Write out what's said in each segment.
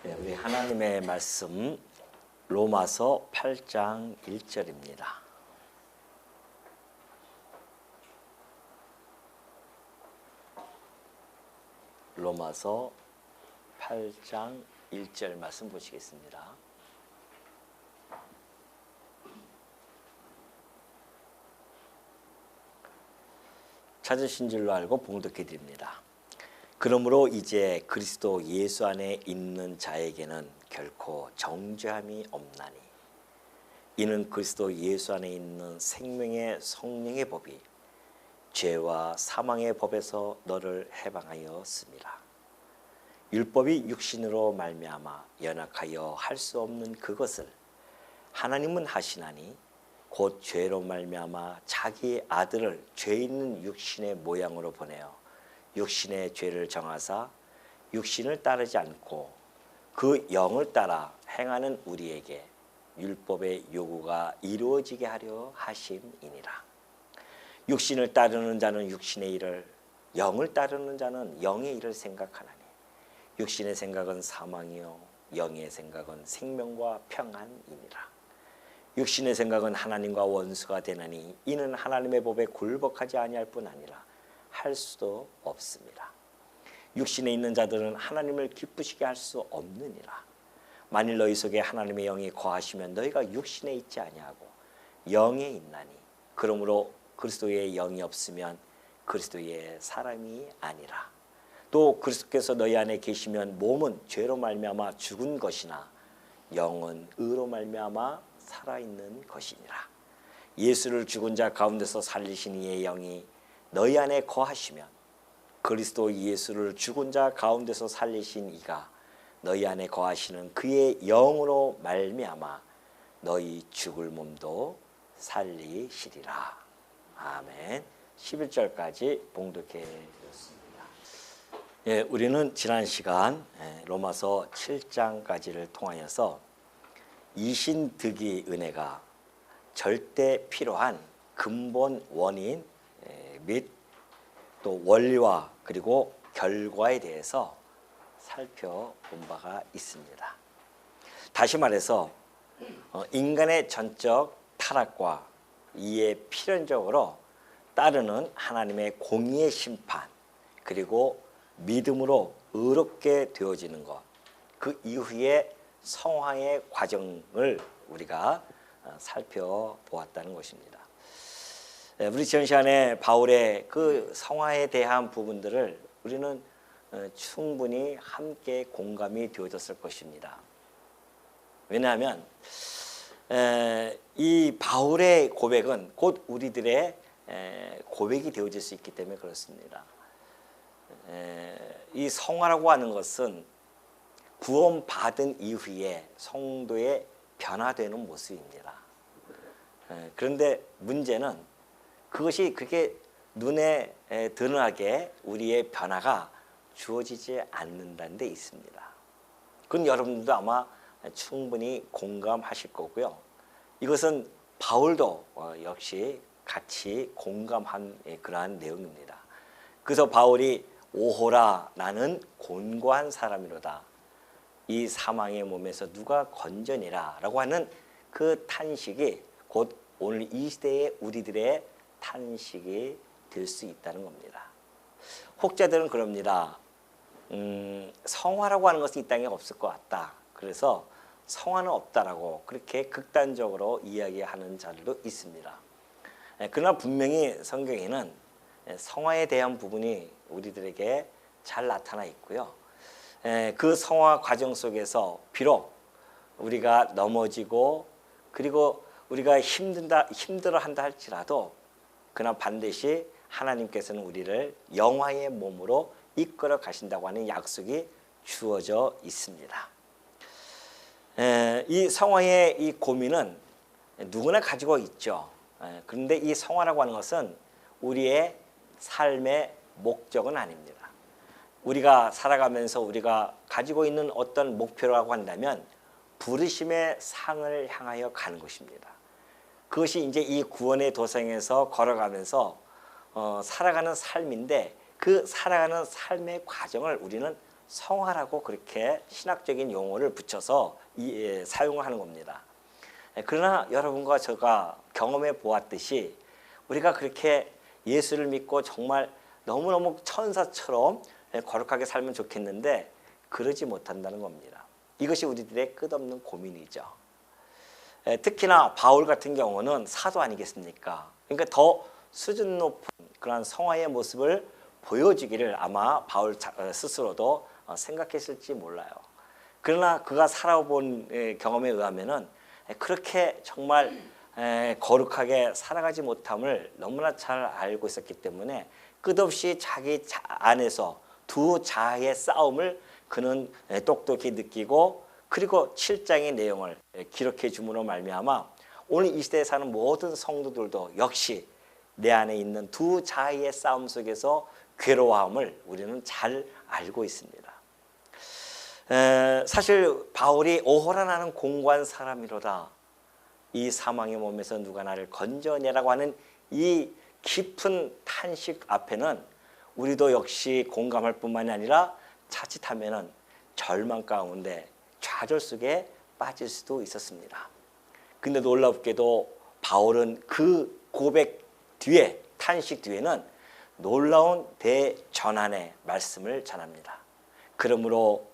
네, 우리 하나님의 말씀 로마서 8장 1절입니다. 로마서 8장 1절 말씀 보시겠습니다. 찾으신 줄로 알고 봉독해 드립니다. 그러므로 이제 그리스도 예수 안에 있는 자에게는 결코 정죄함이 없나니 이는 그리스도 예수 안에 있는 생명의 성령의 법이 죄와 사망의 법에서 너를 해방하였습니다. 율법이 육신으로 말미암아 연약하여 할 수 없는 그것을 하나님은 하시나니 곧 죄로 말미암아 자기의 아들을 죄 있는 육신의 모양으로 보내어 육신의 죄를 정하사 육신을 따르지 않고 그 영을 따라 행하는 우리에게 율법의 요구가 이루어지게 하려 하심이니라. 육신을 따르는 자는 육신의 일을, 영을 따르는 자는 영의 일을 생각하나니 육신의 생각은 사망이요 영의 생각은 생명과 평안이니라. 육신의 생각은 하나님과 원수가 되나니 이는 하나님의 법에 굴복하지 아니할 뿐 아니라 할 수도 없습니다. 육신에 있는 자들은 하나님을 기쁘시게 할 수 없느니라. 만일 너희 속에 하나님의 영이 거하시면 너희가 육신에 있지 아니하고 영에 있나니 그러므로 그리스도의 영이 없으면 그리스도의 사람이 아니라. 또 그리스도께서 너희 안에 계시면 몸은 죄로 말미암아 죽은 것이나 영은 의로 말미암아 살아있는 것이니라. 예수를 죽은 자 가운데서 살리신 이의 영이 너희 안에 거하시면 그리스도 예수를 죽은 자 가운데서 살리신 이가 너희 안에 거하시는 그의 영으로 말미암아 너희 죽을 몸도 살리시리라. 아멘. 11절까지 봉독해 주셨습니다. 예, 우리는 지난 시간 로마서 7장까지를 통하여서 이신득의 은혜가 절대 필요한 근본 원인 및 또 원리와 그리고 결과에 대해서 살펴본 바가 있습니다. 다시 말해서 인간의 전적 타락과 이에 필연적으로 따르는 하나님의 공의의 심판 그리고 믿음으로 의롭게 되어지는 것, 그 이후의 성화의 과정을 우리가 살펴보았다는 것입니다. 우리 지난 시간에 바울의 그 성화에 대한 부분들을 우리는 충분히 함께 공감이 되어졌을 것입니다. 왜냐하면 이 바울의 고백은 곧 우리들의 고백이 되어질 수 있기 때문에 그렇습니다. 이 성화라고 하는 것은 구원받은 이후에 성도의 변화되는 모습입니다. 그런데 문제는 그것이 그렇게 눈에 드러나게 우리의 변화가 주어지지 않는다는 데 있습니다. 그건 여러분들도 아마 충분히 공감하실 거고요. 이것은 바울도 역시 같이 공감한 그러한 내용입니다. 그래서 바울이 오호라 나는 곤고한 사람이로다. 이 사망의 몸에서 누가 건져내라 라고 하는 그 탄식이 곧 오늘 이 시대의 우리들의 탄식이 될 수 있다는 겁니다. 혹자들은 그럽니다. 성화라고 하는 것은 이 땅에 없을 것 같다. 그래서 성화는 없다라고 그렇게 극단적으로 이야기하는 자들도 있습니다. 그러나 분명히 성경에는 성화에 대한 부분이 우리들에게 잘 나타나 있고요. 그 성화 과정 속에서 비록 우리가 넘어지고 그리고 우리가 힘들어한다 할지라도 그러나 반드시 하나님께서는 우리를 영화의 몸으로 이끌어 가신다고 하는 약속이 주어져 있습니다. 이 성화의 이 고민은 누구나 가지고 있죠. 그런데 이 성화라고 하는 것은 우리의 삶의 목적은 아닙니다. 우리가 살아가면서 우리가 가지고 있는 어떤 목표라고 한다면 부르심의 상을 향하여 가는 것입니다. 그것이 이제 이 구원의 도성에서 걸어가면서 살아가는 삶인데 그 살아가는 삶의 과정을 우리는 성화라고 그렇게 신학적인 용어를 붙여서 사용을 하는 겁니다. 그러나 여러분과 제가 경험해 보았듯이 우리가 그렇게 예수를 믿고 정말 너무너무 천사처럼 거룩하게 살면 좋겠는데 그러지 못한다는 겁니다. 이것이 우리들의 끝없는 고민이죠. 특히나 바울 같은 경우는 사도 아니겠습니까? 그러니까 더 수준 높은 그러한 성화의 모습을 보여주기를 아마 바울 스스로도 생각했을지 몰라요. 그러나 그가 살아본 경험에 의하면은 그렇게 정말 거룩하게 살아가지 못함을 너무나 잘 알고 있었기 때문에 끝없이 자기 안에서 두 자아의 싸움을 그는 똑똑히 느끼고 그리고 7장의 내용을 기록해 줌으로 말미암아 오늘 이 시대에 사는 모든 성도들도 역시 내 안에 있는 두 자아의 싸움 속에서 괴로워함을 우리는 잘 알고 있습니다. 사실 바울이 오호라 나는 공고한 사람이로다. 이 사망의 몸에서 누가 나를 건져내라고 하는 이 깊은 탄식 앞에는 우리도 역시 공감할 뿐만이 아니라 자칫하면은 절망 가운데 좌절 속에 빠질 수도 있었습니다. 근데 놀랍게도 바울은 그 고백 뒤에 탄식 뒤에는 놀라운 대전환의 말씀을 전합니다. 그러므로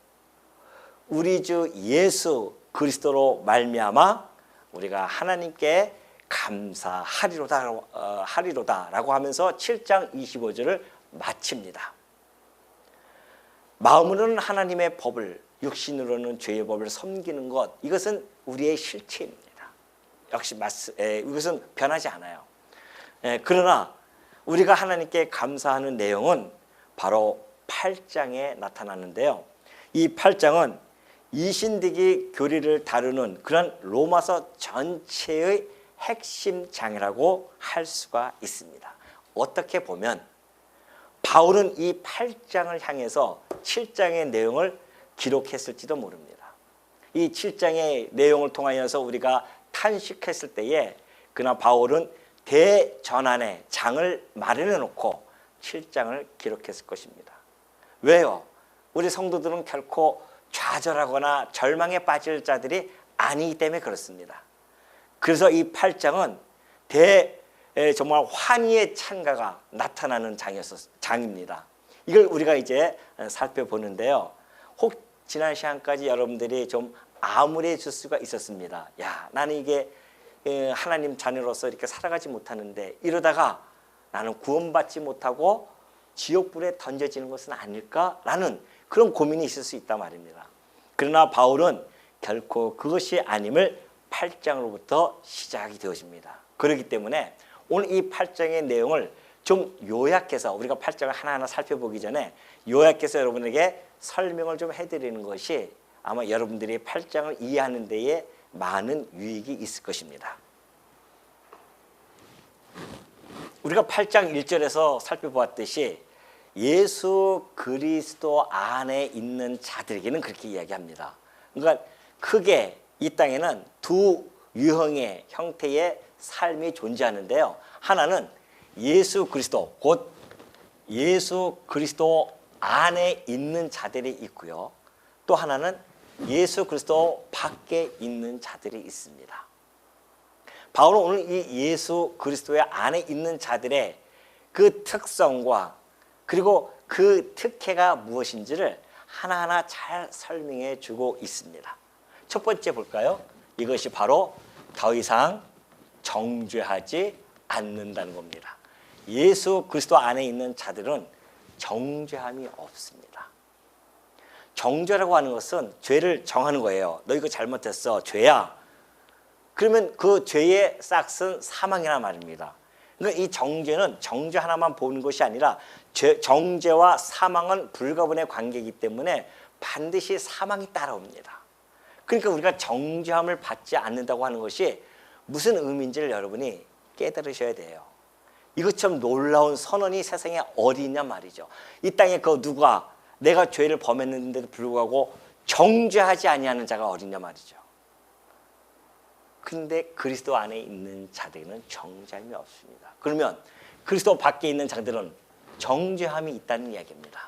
우리 주 예수 그리스도로 말미암아 우리가 하나님께 감사하리로다라고 하면서 7장 25절을 마칩니다. 마음으로는 하나님의 법을, 육신으로는 죄의 법을 섬기는 것, 이것은 우리의 실체입니다. 역시 이것은 변하지 않아요. 그러나 우리가 하나님께 감사하는 내용은 바로 8장에 나타나는데요. 이 8장은 이신득이 교리를 다루는 그런 로마서 전체의 핵심 장이라고 할 수가 있습니다. 어떻게 보면 바울은 이 8장을 향해서 7장의 내용을 기록했을지도 모릅니다. 이 7장의 내용을 통하여서 우리가 탄식했을 때에 그러나 바울은 대전환의 장을 마련해 놓고 7장을 기록했을 것입니다. 왜요? 우리 성도들은 결코 좌절하거나 절망에 빠질 자들이 아니기 때문에 그렇습니다. 그래서 이 8장은 정말 환희의 찬가가 나타나는 장입니다. 이걸 우리가 이제 살펴보는데요. 혹 지난 시간까지 여러분들이 좀 암울해 질 수가 있었습니다. 야, 나는 이게 하나님 자녀로서 이렇게 살아가지 못하는데 이러다가 나는 구원받지 못하고 지옥불에 던져지는 것은 아닐까라는 그런 고민이 있을 수 있단 말입니다. 그러나 바울은 결코 그것이 아님을 8장으로부터 시작이 되어집니다. 그렇기 때문에 오늘 이 8장의 내용을 좀 요약해서 우리가 8장을 하나하나 살펴보기 전에 요약해서 여러분에게 설명을 좀 해드리는 것이 아마 여러분들이 8장을 이해하는 데에 많은 유익이 있을 것입니다. 우리가 8장 1절에서 살펴보았듯이 예수 그리스도 안에 있는 자들에게는 그렇게 이야기합니다. 그러니까 크게 이 땅에는 두 유형의 형태의 삶이 존재하는데요. 하나는 예수 그리스도, 곧 예수 그리스도 안에 있는 자들이 있고요. 또 하나는 예수 그리스도 밖에 있는 자들이 있습니다. 바울은 오늘 이 예수 그리스도의 안에 있는 자들의 그 특성과 그리고 그 특혜가 무엇인지를 하나하나 잘 설명해 주고 있습니다. 첫 번째 볼까요? 이것이 바로 더 이상 정죄하지 않는다는 겁니다. 예수 그리스도 안에 있는 자들은 정죄함이 없습니다. 정죄라고 하는 것은 죄를 정하는 거예요. 너 이거 잘못했어. 죄야. 그러면 그 죄의 싹은 사망이란 말입니다. 그러니까 이 정죄는 정죄 하나만 보는 것이 아니라 정죄와 사망은 불가분의 관계이기 때문에 반드시 사망이 따라옵니다. 그러니까 우리가 정죄함을 받지 않는다고 하는 것이 무슨 의미인지를 여러분이 깨달으셔야 돼요. 이것처럼 놀라운 선언이 세상에 어디 있냐 말이죠. 이 땅에 그 누가 내가 죄를 범했는데도 불구하고 정죄하지 아니하는 자가 어디냐 말이죠. 근데 그리스도 안에 있는 자들에게는 정죄함이 없습니다. 그러면 그리스도 밖에 있는 자들은 정죄함이 있다는 이야기입니다.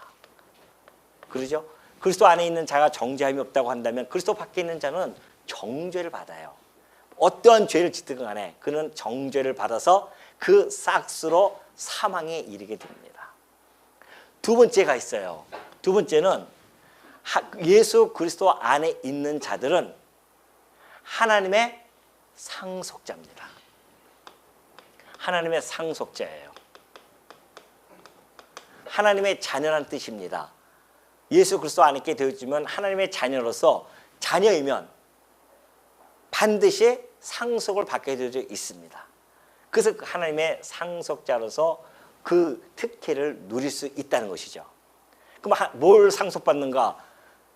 그러죠? 그리스도 안에 있는 자가 정죄함이 없다고 한다면 그리스도 밖에 있는 자는 정죄를 받아요. 어떠한 죄를 짓든 간에 그는 정죄를 받아서 그 싹스로 사망에 이르게 됩니다. 두 번째가 있어요. 두 번째는 예수 그리스도 안에 있는 자들은 하나님의 상속자입니다. 하나님의 상속자예요. 하나님의 자녀란 뜻입니다. 예수 그리스도 안에 있게 되어지면 하나님의 자녀로서 자녀이면 반드시 상속을 받게 되어 있습니다. 그래서 하나님의 상속자로서 그 특혜를 누릴 수 있다는 것이죠. 그럼 뭘 상속받는가?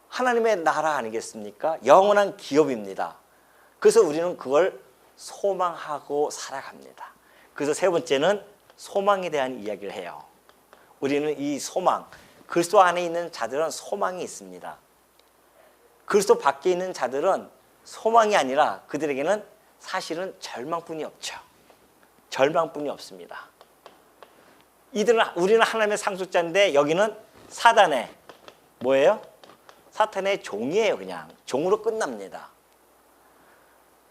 하나님의 나라 아니겠습니까? 영원한 기업입니다. 그래서 우리는 그걸 소망하고 살아갑니다. 그래서 세 번째는 소망에 대한 이야기를 해요. 우리는 이 소망, 그리스도 안에 있는 자들은 소망이 있습니다. 그리스도 밖에 있는 자들은 소망이 아니라 그들에게는 사실은 절망뿐이 없죠. 절망뿐이 없습니다. 우리는 하나님의 상속자인데 여기는 사단의 뭐예요? 사탄의 종이에요. 그냥 종으로 끝납니다.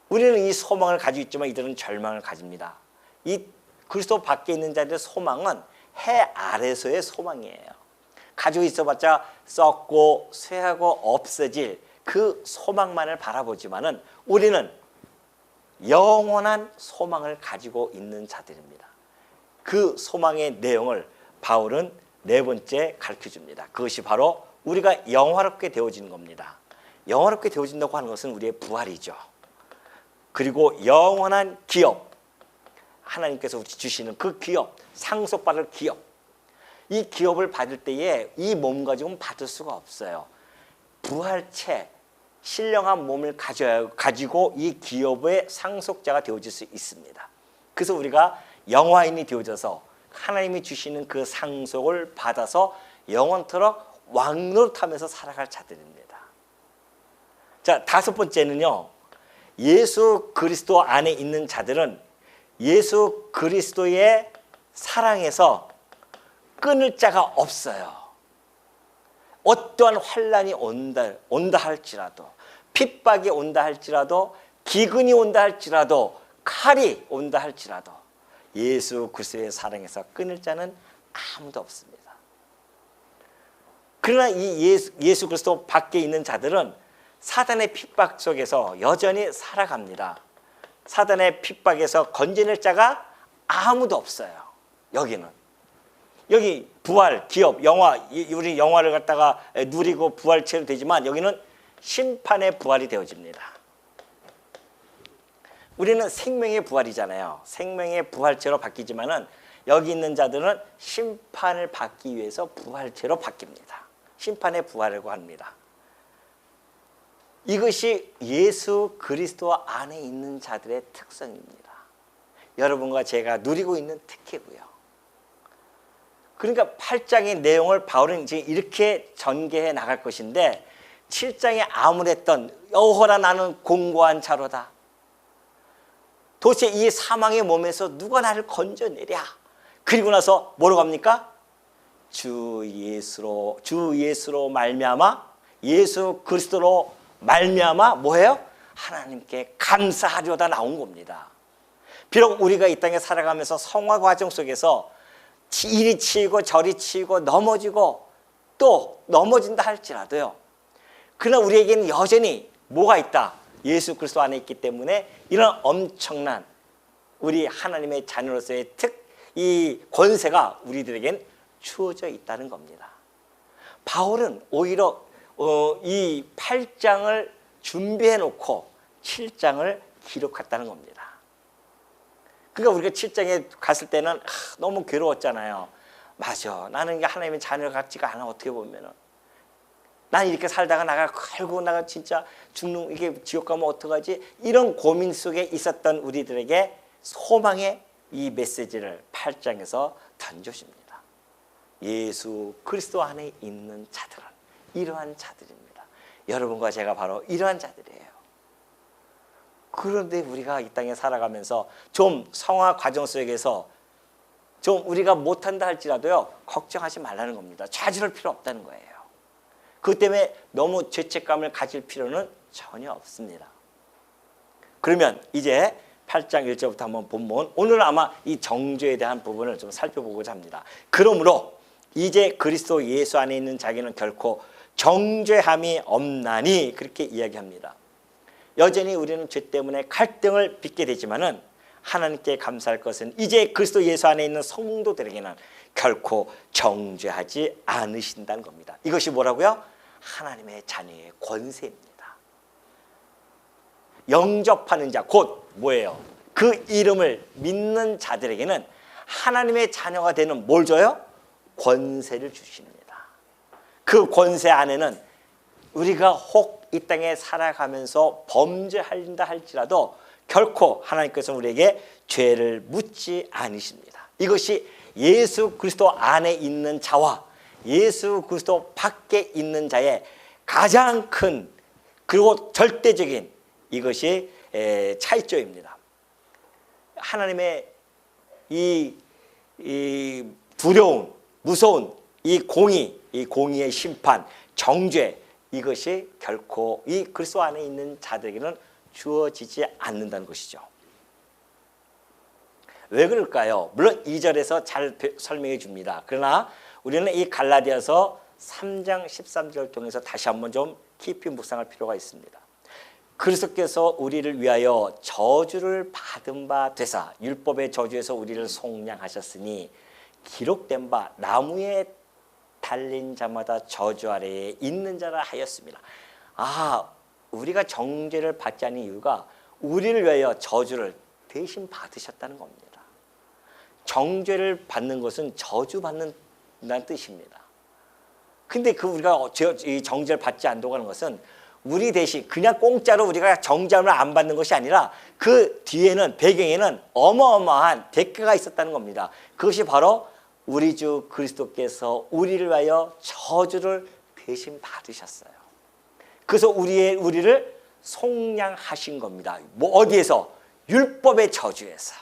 우리는 이 소망을 가지고 있지만 이들은 절망을 가집니다. 이 그리스도 밖에 있는 자들의 소망은 해 아래서의 소망이에요. 가지고 있어봤자 썩고 쇠하고 없어질 그 소망만을 바라보지만은 우리는 영원한 소망을 가지고 있는 자들입니다. 그 소망의 내용을 바울은 네 번째 가르쳐줍니다. 그것이 바로 우리가 영화롭게 되어지는 겁니다. 영화롭게 되어진다고 하는 것은 우리의 부활이죠. 그리고 영원한 기업, 하나님께서 우리 주시는 그 기업, 상속받을 기업, 이 기업을 받을 때에 이 몸 가지고는 받을 수가 없어요. 부활체, 신령한 몸을 가지고 이 기업의 상속자가 되어질 수 있습니다. 그래서 우리가 영화인이 되어져서 하나님이 주시는 그 상속을 받아서 영원토록 왕노릇하면서 살아갈 자들입니다. 자, 다섯 번째는요. 예수 그리스도 안에 있는 자들은 예수 그리스도의 사랑에서 끊을 자가 없어요. 어떠한 환난이 온다 할지라도, 핍박이 온다 할지라도, 기근이 온다 할지라도, 칼이 온다 할지라도 예수 그리스도의 사랑에서 끊을 자는 아무도 없습니다. 그러나 이 예수 그리스도 밖에 있는 자들은 사단의 핍박 속에서 여전히 살아갑니다. 사단의 핍박에서 건져낼 자가 아무도 없어요. 여기 부활, 기업, 영화, 우리 영화를 갖다가 누리고 부활체로 되지만 여기는 심판의 부활이 되어집니다. 우리는 생명의 부활이잖아요. 생명의 부활체로 바뀌지만은 여기 있는 자들은 심판을 받기 위해서 부활체로 바뀝니다. 심판의 부활이라고 합니다. 이것이 예수 그리스도 안에 있는 자들의 특성입니다. 여러분과 제가 누리고 있는 특혜고요. 그러니까 8장의 내용을 바울은 이제 이렇게 전개해 나갈 것인데 7장에 아무랬던 여호라 나는 공고한 자로다. 도대체 이 사망의 몸에서 누가 나를 건져내랴. 그리고 나서 뭐라고 합니까? 주 예수로 말미암아, 예수 그리스도로 말미암아 뭐예요? 하나님께 감사하려다 나온 겁니다. 비록 우리가 이 땅에 살아가면서 성화 과정 속에서 이리 치이고 저리 치이고 넘어지고 또 넘어진다 할지라도요. 그러나 우리에게는 여전히 뭐가 있다? 예수 그리스도 안에 있기 때문에 이런 엄청난 우리 하나님의 자녀로서의 이 권세가 우리들에겐 주어져 있다는 겁니다. 바울은 오히려 이 8장을 준비해 놓고 7장을 기록했다는 겁니다. 그러니까 우리가 7장에 갔을 때는 너무 괴로웠잖아요. 맞아. 나는 하나님의 자녀 같지가 않아. 어떻게 보면은. 난 이렇게 살다가 결국 나가 진짜 죽는, 이게 지옥 가면 어떡하지? 이런 고민 속에 있었던 우리들에게 소망의 이 메시지를 8장에서 던져줍니다. 예수 그리스도 안에 있는 자들은 이러한 자들입니다. 여러분과 제가 바로 이러한 자들이에요. 그런데 우리가 이 땅에 살아가면서 좀 성화 과정 속에서 좀 우리가 못한다 할지라도요, 걱정하지 말라는 겁니다. 좌절할 필요 없다는 거예요. 그것 때문에 너무 죄책감을 가질 필요는 전혀 없습니다. 그러면 이제 8장 1절부터 한번 보면 오늘 아마 이 정죄에 대한 부분을 좀 살펴보고자 합니다. 그러므로 이제 그리스도 예수 안에 있는 자기는 결코 정죄함이 없나니 그렇게 이야기합니다. 여전히 우리는 죄 때문에 갈등을 빚게 되지만은 하나님께 감사할 것은 이제 그리스도 예수 안에 있는 성도들에게는 결코 정죄하지 않으신다는 겁니다. 이것이 뭐라고요? 하나님의 자녀의 권세입니다. 영접하는 자, 곧 뭐예요? 그 이름을 믿는 자들에게는 하나님의 자녀가 되는 뭘 줘요? 권세를 주십니다. 그 권세 안에는 우리가 혹 이 땅에 살아가면서 범죄한다 할지라도 결코 하나님께서 우리에게 죄를 묻지 않으십니다. 이것이 예수 그리스도 안에 있는 자와 예수 그리스도 밖에 있는 자의 가장 큰 그리고 절대적인 이것이 차이점입니다. 하나님의 이 두려움, 무서운 이 공의의 심판, 정죄 이것이 결코 이 그리스도 안에 있는 자들에게는 주어지지 않는다는 것이죠. 왜 그럴까요? 물론 2절에서 잘 설명해 줍니다. 그러나 우리는 이 갈라디아서 3장 13절 통해서 다시 한번 좀 깊이 묵상할 필요가 있습니다. 그리스도께서 우리를 위하여 저주를 받은 바 되사 율법의 저주에서 우리를 속량하셨으니 기록된 바 나무에 달린 자마다 저주 아래에 있는 자라 하였습니다. 우리가 정죄를 받지 않은 이유가 우리를 위하여 저주를 대신 받으셨다는 겁니다. 정죄를 받는 것은 저주받는다는 뜻입니다. 근데 우리가 이 정죄를 받지 않도록 하는 것은 우리 대신 그냥 공짜로 우리가 정죄함을 안 받는 것이 아니라 그 뒤에는 배경에는 어마어마한 대가가 있었다는 겁니다. 그것이 바로 우리 주 그리스도께서 우리를 위하여 저주를 대신 받으셨어요. 그래서 우리를 속량하신 겁니다. 어디에서? 율법의 저주에서.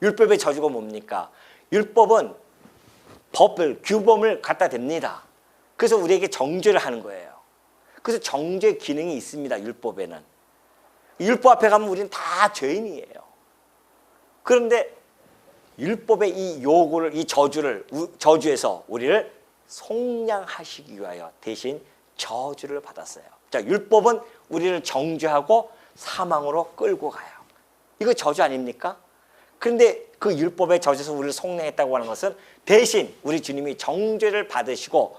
율법의 저주가 뭡니까? 율법은 규범을 갖다 댑니다. 그래서 우리에게 정죄를 하는 거예요. 그래서 정죄 기능이 있습니다. 율법에는. 율법 앞에 가면 우리는 다 죄인이에요. 그런데 율법의 이 요구를, 이 저주에서 우리를 속량하시기 위하여 대신 저주를 받았어요. 자, 율법은 우리를 정죄하고 사망으로 끌고 가요. 이거 저주 아닙니까? 그런데 그 율법의 저주에서 우리를 속량했다고 하는 것은 대신 우리 주님이 정죄를 받으시고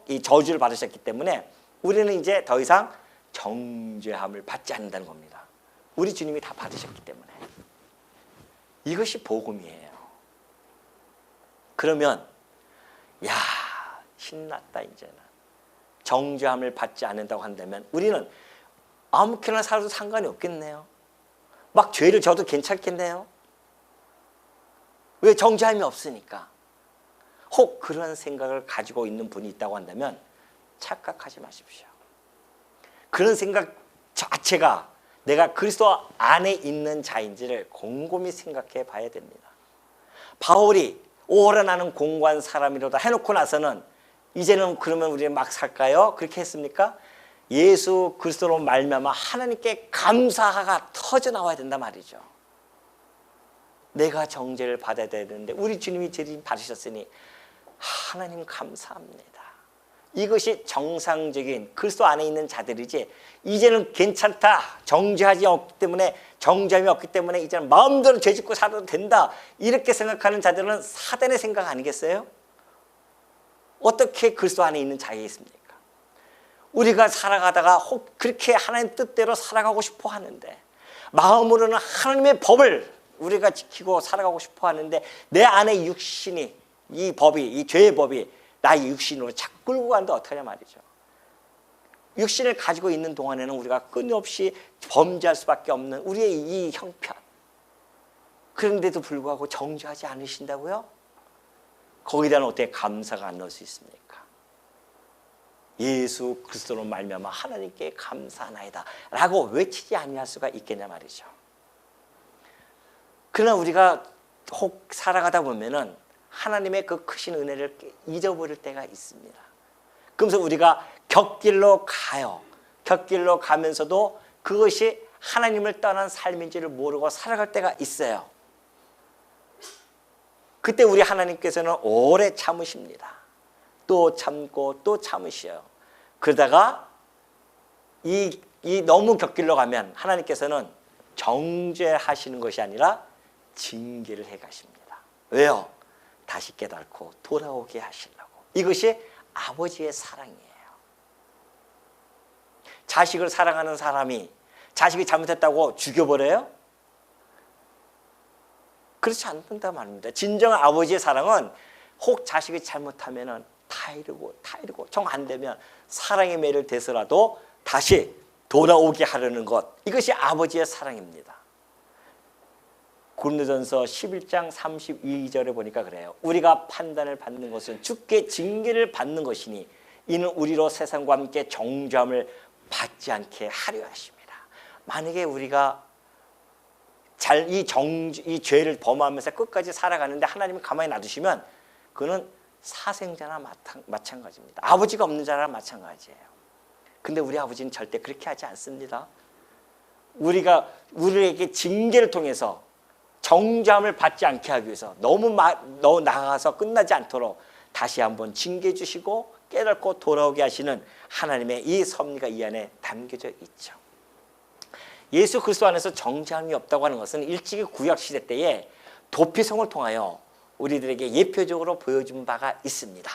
이 저주를 받으셨기 때문에 우리는 이제 더 이상 정죄함을 받지 않는다는 겁니다. 우리 주님이 다 받으셨기 때문에. 이것이 복음이에요. 그러면 신났다 이제는. 정죄함을 받지 않는다고 한다면 우리는 아무렇게나 살아도 상관이 없겠네요. 막 죄를 져도 괜찮겠네요. 왜? 정죄함이 없으니까. 혹 그런 생각을 가지고 있는 분이 있다고 한다면 착각하지 마십시오. 그런 생각 자체가 내가 그리스도 안에 있는 자인지를 곰곰이 생각해 봐야 됩니다. 바울이 오라 나는 공고한 사람이로다 해놓고 나서는 이제는 그러면 우리 막 살까요? 그렇게 했습니까? 예수 그리스도로 말미암아 하나님께 감사가 터져 나와야 된단 말이죠. 내가 정죄를 받아야 되는데 우리 주님이 죄를 받으셨으니 하나님 감사합니다. 이것이 정상적인 그리스도 안에 있는 자들이지, 이제는 괜찮다, 정죄함이 없기 때문에 이제는 마음대로 죄짓고 살아도 된다, 이렇게 생각하는 자들은 사단의 생각 아니겠어요? 어떻게 그리스도 안에 있는 자이겠습니까? 우리가 살아가다가 혹 그렇게 하나님 뜻대로 살아가고 싶어 하는데, 마음으로는 하나님의 법을 우리가 지키고 살아가고 싶어 하는데, 내 안에 육신이, 이 법이, 이 죄의 법이 나의 육신으로 자꾸 끌고 간다. 어떡하냐 말이죠. 육신을 가지고 있는 동안에는 우리가 끊임없이 범죄할 수밖에 없는 우리의 이 형편, 그런데도 불구하고 정죄하지 않으신다고요? 거기에 대한 어떻게 감사가 안 나올 수 있습니까? 예수 그리스도로 말미암아 하나님께 감사하나이다 라고 외치지 아니할 수가 있겠냐 말이죠. 그러나 우리가 혹 살아가다 보면은 하나님의 그 크신 은혜를 잊어버릴 때가 있습니다. 그러면서 우리가 곁길로 가요. 곁길로 가면서도 그것이 하나님을 떠난 삶인지를 모르고 살아갈 때가 있어요. 그때 우리 하나님께서는 오래 참으십니다. 또 참고 또 참으셔요. 그러다가 이 너무 곁길로 가면 하나님께서는 정죄하시는 것이 아니라 징계를 해 가십니다. 왜요? 다시 깨닫고 돌아오게 하시려고. 이것이 아버지의 사랑이에요. 자식을 사랑하는 사람이 자식이 잘못했다고 죽여버려요? 그렇지 않는다 말입니다. 진정한 아버지의 사랑은 혹 자식이 잘못하면 다 이루고 정 안 되면 사랑의 매를 대서라도 다시 돌아오게 하려는 것, 이것이 아버지의 사랑입니다. 고린도전서 11장 32절에 보니까 그래요. 우리가 판단을 받는 것은 주께 징계를 받는 것이니 이는 우리로 세상과 함께 정죄함을 받지 않게 하려 하십니다. 만약에 우리가 이 죄를 범하면서 끝까지 살아가는데 하나님이 가만히 놔두시면 그는 사생자나 마찬가지입니다. 아버지가 없는 자랑 마찬가지예요. 근데 우리 아버지는 절대 그렇게 하지 않습니다. 우리에게 징계를 통해서 정죄함을 받지 않게 하기 위해서 너무 나가서 끝나지 않도록 다시 한번 징계해 주시고 깨닫고 돌아오게 하시는 하나님의 이 섭리가 이 안에 담겨져 있죠. 예수 그리스도 안에서 정죄함이 없다고 하는 것은 일찍이 구약시대 때에 도피성을 통하여 우리들에게 예표적으로 보여준 바가 있습니다.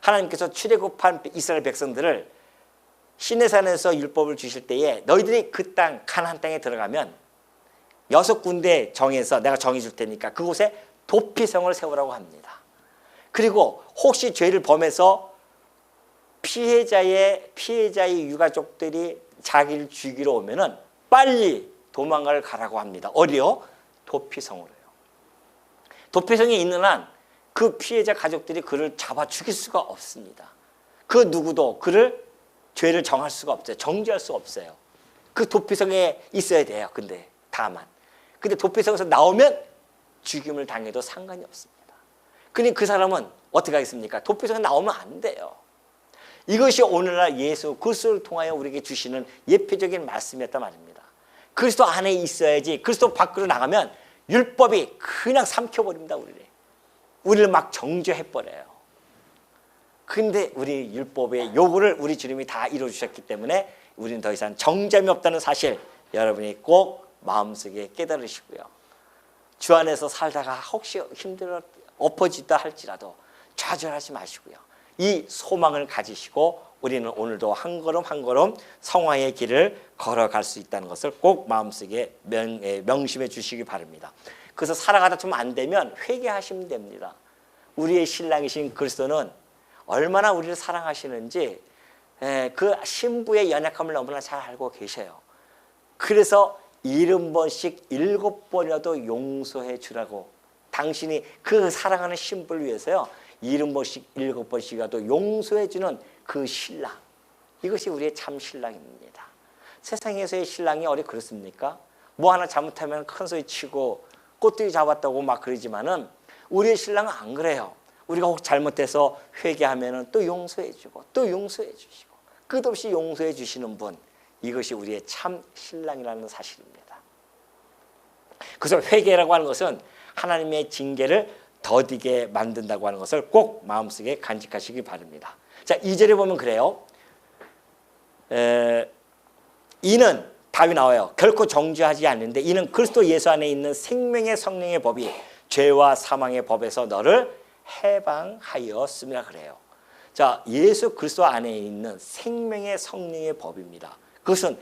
하나님께서 출애굽한 이스라엘 백성들을 시내산에서 율법을 주실 때에 너희들이 그 땅 가나안 땅에 들어가면 6군데 정해서 내가 정해줄 테니까 그곳에 도피성을 세우라고 합니다. 그리고 혹시 죄를 범해서 피해자의 유가족들이 자기를 죽이러 오면은 빨리 도망을 가라고 합니다. 어디요? 도피성으로요. 도피성에 있는 한 그 피해자 가족들이 그를 잡아 죽일 수가 없습니다. 그 누구도 그를 죄를 정할 수가 없어요. 정죄할 수가 없어요. 그 도피성에 있어야 돼요. 근데 도피성에서 나오면 죽임을 당해도 상관이 없습니다. 근데 그 사람은 어떻게 하겠습니까? 도피성에 나오면 안 돼요. 이것이 오늘날 예수 그리스도를 통하여 우리에게 주시는 예표적인 말씀이었단 말입니다. 그리스도 안에 있어야지. 그리스도 밖으로 나가면 율법이 그냥 삼켜버립니다. 우리를 막 정죄해버려요. 근데 우리 율법의 요구를 우리 주님이 다 이루어주셨기 때문에 우리는 더 이상 정죄함이 없다는 사실 여러분이 꼭 마음속에 깨달으시고요. 주 안에서 살다가 혹시 힘들어 엎어지다 할지라도 좌절하지 마시고요. 이 소망을 가지시고 우리는 오늘도 한 걸음 한 걸음 성화의 길을 걸어갈 수 있다는 것을 꼭 마음속에 명심해 주시기 바랍니다. 그래서 살아가다 좀 안 되면 회개하시면 됩니다. 우리의 신랑이신 그리스도는 얼마나 우리를 사랑하시는지 그 신부의 연약함을 너무나 잘 알고 계셔요. 그래서 70번씩 7번이라도 용서해 주라고, 당신이 그 사랑하는 신부를 위해서요 70번씩 7번씩이라도 용서해 주는 그 신랑, 이것이 우리의 참 신랑입니다. 세상에서의 신랑이 어디 그렇습니까? 뭐 하나 잘못하면 큰 소리 치고 꽃들이 잡았다고 막 그러지만은 우리의 신랑은 안 그래요. 우리가 혹 잘못해서 회개하면은 또 용서해 주고 또 용서해 주시고 끝없이 용서해 주시는 분, 이것이 우리의 참 신랑이라는 사실입니다. 그래서 회개라고 하는 것은 하나님의 징계를 더디게 만든다고 하는 것을 꼭 마음속에 간직하시기 바랍니다. 자, 2절에 보면 그래요. 이는 답이 나와요. 결코 정죄하지 않는데 이는 그리스도 예수 안에 있는 생명의 성령의 법이 죄와 사망의 법에서 너를 해방하였음이라 그래요. 자, 예수 그리스도 안에 있는 생명의 성령의 법입니다. 그것은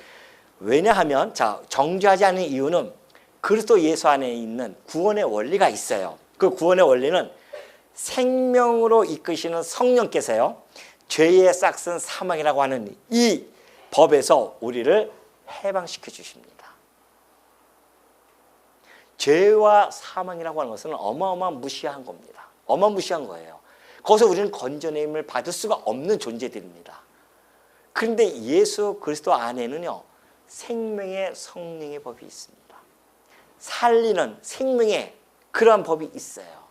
왜냐하면 정죄하지 않는 이유는 그리스도 예수 안에 있는 구원의 원리가 있어요. 그 구원의 원리는 생명으로 이끄시는 성령께서요 죄의 싹슨 사망이라고 하는 이 법에서 우리를 해방시켜 주십니다. 죄와 사망이라고 하는 것은 어마어마한 무시한 겁니다. 어마무시한 거예요. 거기서 우리는 건져냄을 받을 수가 없는 존재들입니다. 그런데 예수 그리스도 안에는요 생명의 성령의 법이 있습니다. 살리는 생명의 그러한 법이 있어요.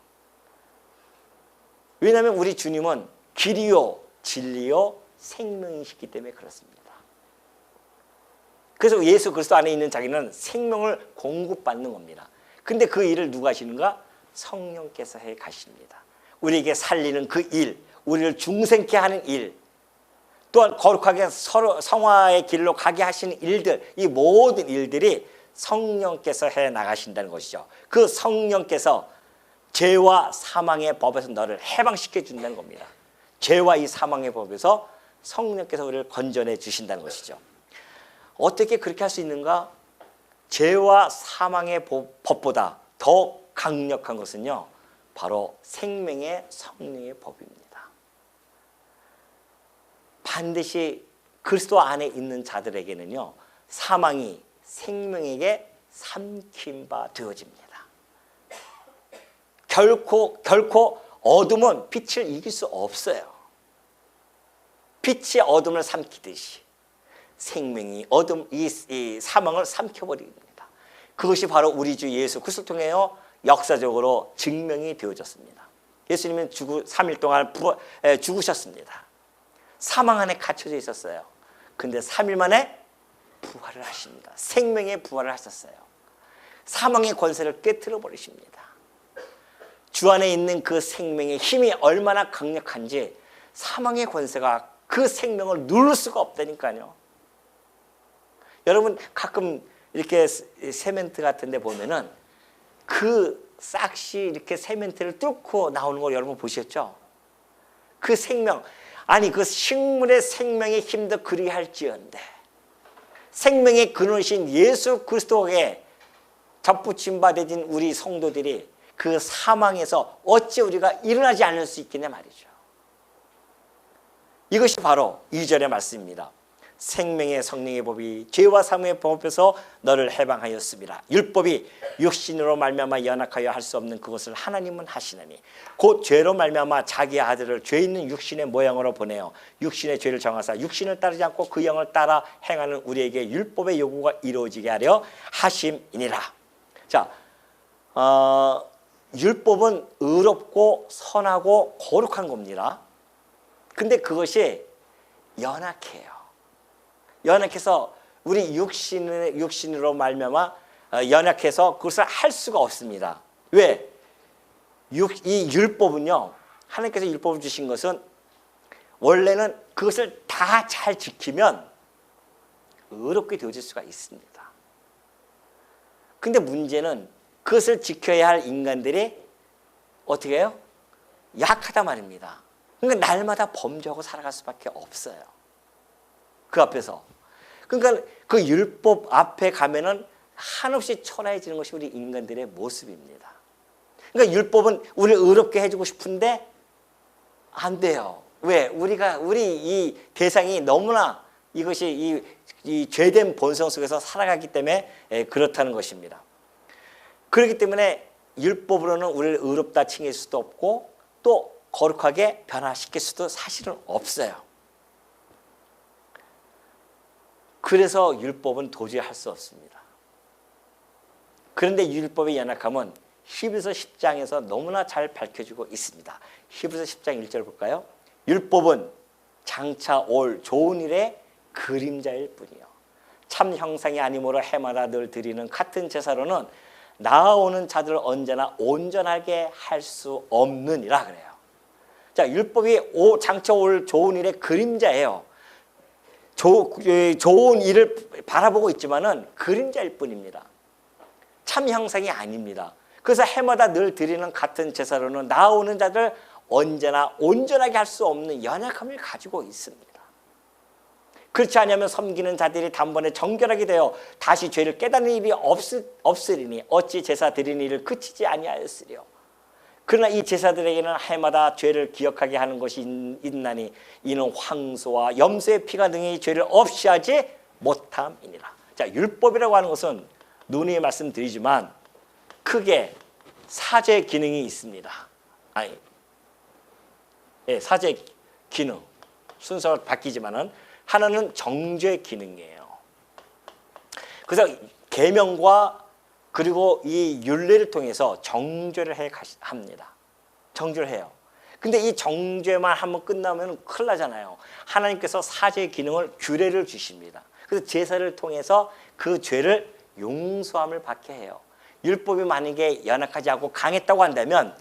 왜냐하면 우리 주님은 길이요 진리요 생명이시기 때문에 그렇습니다. 그래서 예수 그리스도 안에 있는 자기는 생명을 공급받는 겁니다. 근데 그 일을 누가 하시는가? 성령께서 해 가십니다. 우리에게 살리는 그 일, 우리를 중생케 하는 일, 또한 거룩하게 서로 성화의 길로 가게 하시는 일들, 이 모든 일들이 성령께서 해 나가신다는 것이죠. 그 성령께서 죄와 사망의 법에서 너를 해방시켜 준다는 겁니다. 죄와 이 사망의 법에서 성령께서 우리를 건져내 주신다는 것이죠. 어떻게 그렇게 할 수 있는가? 죄와 사망의 법보다 더 강력한 것은요, 바로 생명의 성령의 법입니다. 반드시 그리스도 안에 있는 자들에게는요, 사망이 생명에게 삼킨 바 되어집니다. 결코 어둠은 빛을 이길 수 없어요. 빛이 어둠을 삼키듯이 생명이 이 사망을 삼켜버립니다. 그것이 바로 우리 주 예수 그리스도를 통해요 역사적으로 증명이 되어졌습니다. 예수님은 3일 동안 죽으셨습니다. 사망 안에 갇혀져 있었어요. 근데 3일 만에 부활을 하십니다. 생명의 부활을 하셨어요. 사망의 권세를 깨트려 버리십니다. 주 안에 있는 그 생명의 힘이 얼마나 강력한지 사망의 권세가 그 생명을 누를 수가 없다니까요. 여러분 가끔 이렇게 세멘트 같은 데 보면은 그 싹시 이렇게 세멘트를 뚫고 나오는 거 여러분 보셨죠? 그 생명, 아니 그 식물의 생명의 힘도 그리할지언데 생명의 근원이신 예수 그리스도에 접붙임 바 되진 우리 성도들이 그 사망에서 어찌 우리가 일어나지 않을 수 있겠냐 말이죠. 이것이 바로 2절의 말씀입니다. 생명의 성령의 법이 죄와 사망의 법에서 너를 해방하였습니다. 율법이 육신으로 말미암아 연약하여 할 수 없는 그것을 하나님은 하시나니 곧 죄로 말미암아 자기 아들을 죄 있는 육신의 모양으로 보내어 육신의 죄를 정하사 육신을 따르지 않고 그 영을 따라 행하는 우리에게 율법의 요구가 이루어지게 하려 하심이니라. 자, 율법은 의롭고 선하고 거룩한 겁니다. 근데 그것이 연약해요. 연약해서 우리 육신으로 말미암아 연약해서 그것을 할 수가 없습니다. 왜? 이 율법은요, 하나님께서 율법을 주신 것은 원래는 그것을 다 잘 지키면 의롭게 되어질 수가 있습니다. 근데 문제는 그것을 지켜야 할 인간들이 어떻게 해요? 약하다 말입니다. 그러니까 날마다 범죄하고 살아갈 수밖에 없어요. 그 앞에서. 그러니까 그 율법 앞에 가면은 한없이 초라해지는 것이 우리 인간들의 모습입니다. 그러니까 율법은 우리를 의롭게 해주고 싶은데 안 돼요. 왜? 우리 이 대상이 너무나 이것이 이 죄된 본성 속에서 살아가기 때문에 그렇다는 것입니다. 그렇기 때문에 율법으로는 우리를 의롭다 칭할 수도 없고 또 거룩하게 변화시킬 수도 사실은 없어요. 그래서 율법은 도저히 할 수 없습니다. 그런데 율법의 연약함은 히브리서 10장에서 너무나 잘 밝혀주고 있습니다. 히브리서 10장 1절 볼까요? 율법은 장차 올 좋은 일의 그림자일 뿐이요 참 형상이 아니므로 해마다 늘 드리는 같은 제사로는 나아오는 자들을 언제나 온전하게 할 수 없느니라 그래요. 자, 율법이 장차 올 좋은 일의 그림자예요. 좋은 일을 바라보고 있지만은 그림자일 뿐입니다. 참 형상이 아닙니다. 그래서 해마다 늘 드리는 같은 제사로는 나아오는 자들 언제나 온전하게 할 수 없는 연약함을 가지고 있습니다. 그렇지 않으면 섬기는 자들이 단번에 정결하게 되어 다시 죄를 깨닫는 일이 없으리니 어찌 제사 드리는 일을 그치지 아니하였으리요. 그러나 이 제사들에게는 해마다 죄를 기억하게 하는 것이 있나니 이는 황소와 염소의 피가 능히 죄를 없이 하지 못함이니라. 자, 율법이라고 하는 것은 누누이 말씀드리지만 크게 사죄 기능이 있습니다. 사죄 기능 순서가 바뀌지만은 하나는 정죄 기능이에요. 그래서 계명과 그리고 이 율례를 통해서 정죄를 합니다. 정죄를 해요. 근데 이 정죄만 한번 끝나면 큰일 나잖아요. 하나님께서 사죄의 기능을 규례를 주십니다. 그래서 제사를 통해서 그 죄를 용서함을 받게 해요. 율법이 만약에 연약하지 않고 강했다고 한다면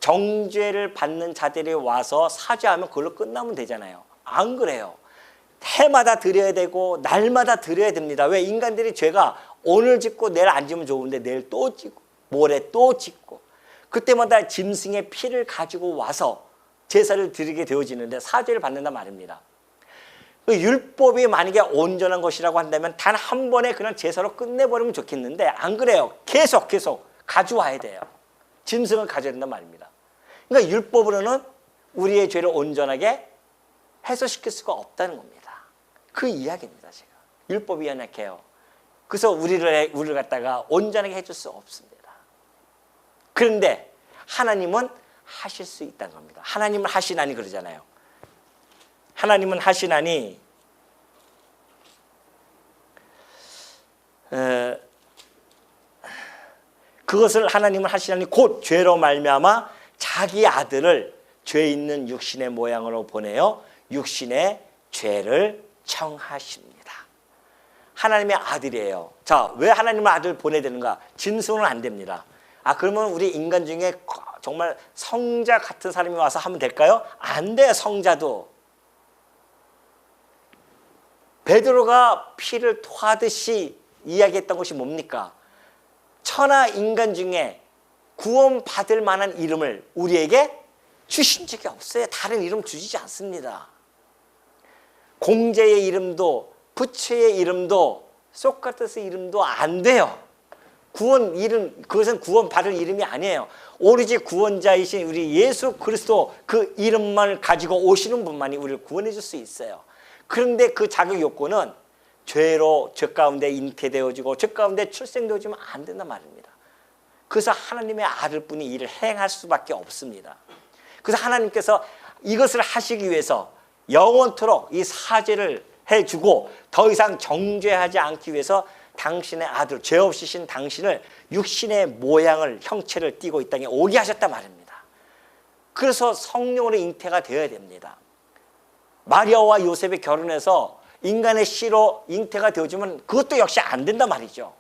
정죄를 받는 자들이 와서 사죄하면 그걸로 끝나면 되잖아요. 안 그래요. 해마다 드려야 되고 날마다 드려야 됩니다. 왜? 인간들이 죄가 오늘 짓고 내일 안 지면 좋은데 내일 또 짓고 모레 또 짓고 그때마다 짐승의 피를 가지고 와서 제사를 드리게 되어지는데 사죄를 받는단 말입니다. 그 율법이 만약에 온전한 것이라고 한다면 단 한 번에 그냥 제사로 끝내버리면 좋겠는데 안 그래요. 계속 가져와야 돼요. 짐승을 가져야 된단 말입니다. 그러니까 율법으로는 우리의 죄를 온전하게 해소시킬 수가 없다는 겁니다. 그 이야기입니다. 제가 율법이 연약해요. 그래서 우리를 갖다가 온전하게 해줄 수 없습니다. 그런데 하나님은 하실 수 있다는 겁니다. 하나님은 하시나니 그러잖아요. 하나님은 하시나니 그것을 하나님은 하시나니 곧 죄로 말미암아 자기 아들을 죄 있는 육신의 모양으로 보내어 육신의 죄를 청하십니다. 하나님의 아들이에요. 자, 왜 하나님의 아들을 보내야 되는가? 짐승은 안 됩니다. 그러면 우리 인간 중에 정말 성자 같은 사람이 와서 하면 될까요? 안 돼요. 성자도. 베드로가 피를 토하듯이 이야기했던 것이 뭡니까? 천하 인간 중에 구원받을 만한 이름을 우리에게 주신 적이 없어요. 다른 이름 주시지 않습니다. 공제의 이름도 부처의 이름도 소크라테스 이름도 안 돼요. 구원 이름, 그것은 구원받을 이름이 아니에요. 오로지 구원자이신 우리 예수 그리스도 그 이름만 가지고 오시는 분만이 우리를 구원해 줄 수 있어요. 그런데 그 자격 요건은 죄로 죄 가운데 잉태되어지고 죄 가운데 출생되어지면 안 된단 말입니다. 그래서 하나님의 아들뿐이 이를 행할 수밖에 없습니다. 그래서 하나님께서 이것을 하시기 위해서 영원토록 이 사죄를 해주고 더 이상 정죄하지 않기 위해서 당신의 아들, 죄 없으신 당신을 육신의 모양을, 형체를 띠고 이 땅에 오게 하셨단 말입니다. 그래서 성령으로 잉태가 되어야 됩니다. 마리아와 요셉이 결혼해서 인간의 씨로 잉태가 되어지면 그것도 역시 안 된단 말이죠.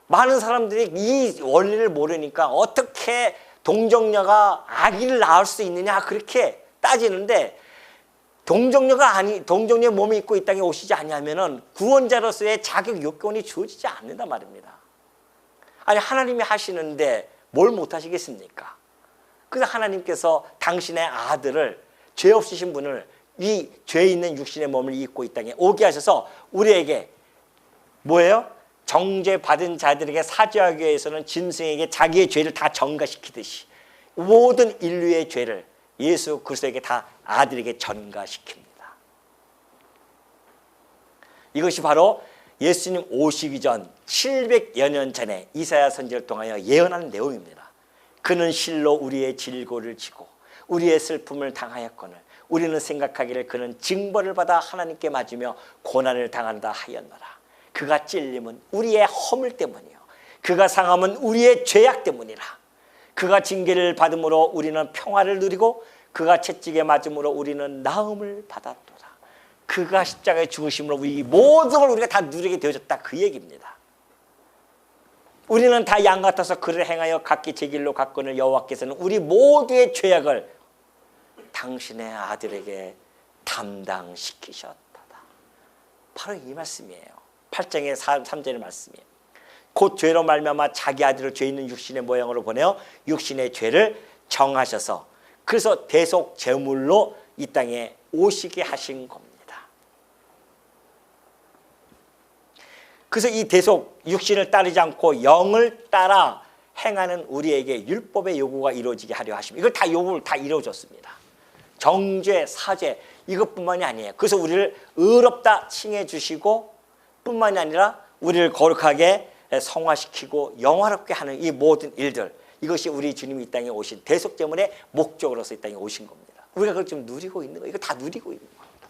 많은 사람들이 이 원리를 모르니까 어떻게 동정녀가 아기를 낳을 수 있느냐 그렇게 따지는데 동정녀의 몸에 있고 이 땅에 오시지 않냐면은 구원자로서의 자격 요건이 주어지지 않는단 말입니다. 아니 하나님이 하시는데 뭘 못하시겠습니까? 그래서 하나님께서 당신의 아들을 죄 없으신 분을 이 죄 있는 육신의 몸을 입고 이 땅에 오게 하셔서 우리에게 뭐예요? 정죄 받은 자들에게 사죄하기 위해서는 짐승에게 자기의 죄를 다 전가시키듯이 모든 인류의 죄를 예수 그리스도에게 다 아들에게 전가시킵니다. 이것이 바로 예수님 오시기 전 700여 년 전에 이사야 선지를 통하여 예언하는 내용입니다. 그는 실로 우리의 질고를 지고 우리의 슬픔을 당하였거늘 우리는 생각하기를 그는 징벌을 받아 하나님께 맞으며 고난을 당한다 하였노라. 그가 찔림은 우리의 허물 때문이요 그가 상함은 우리의 죄악 때문이라. 그가 징계를 받음으로 우리는 평화를 누리고 그가 채찍에 맞음으로 우리는 나음을 받았도다. 그가 십자가에 죽으심으로 이 모든 걸 우리가 다 누리게 되어졌다 그 얘기입니다. 우리는 다 양 같아서 그를 행하여 각기 제 길로 갔거늘 여호와께서는 우리 모두의 죄악을 당신의 아들에게 담당시키셨다. 바로 이 말씀이에요. 8장의 3절의 말씀이에요. 곧 죄로 말미암아 자기 아들을 죄 있는 육신의 모양으로 보내어 육신의 죄를 정하셔서 그래서 대속 제물로 이 땅에 오시게 하신 겁니다. 그래서 이 대속 육신을 따르지 않고 영을 따라 행하는 우리에게 율법의 요구가 이루어지게 하려 하십니다. 이걸 다 요구를 다 이루어줬습니다. 정죄, 사죄 이것뿐만이 아니에요. 그래서 우리를 의롭다 칭해 주시고 뿐만이 아니라 우리를 거룩하게 성화시키고 영화롭게 하는 이 모든 일들 이것이 우리 주님이 이 땅에 오신 대속제물의 목적으로서 이 땅에 오신 겁니다. 우리가 그걸 좀 누리고 있는 거예요. 이거 다 누리고 있는 겁니다.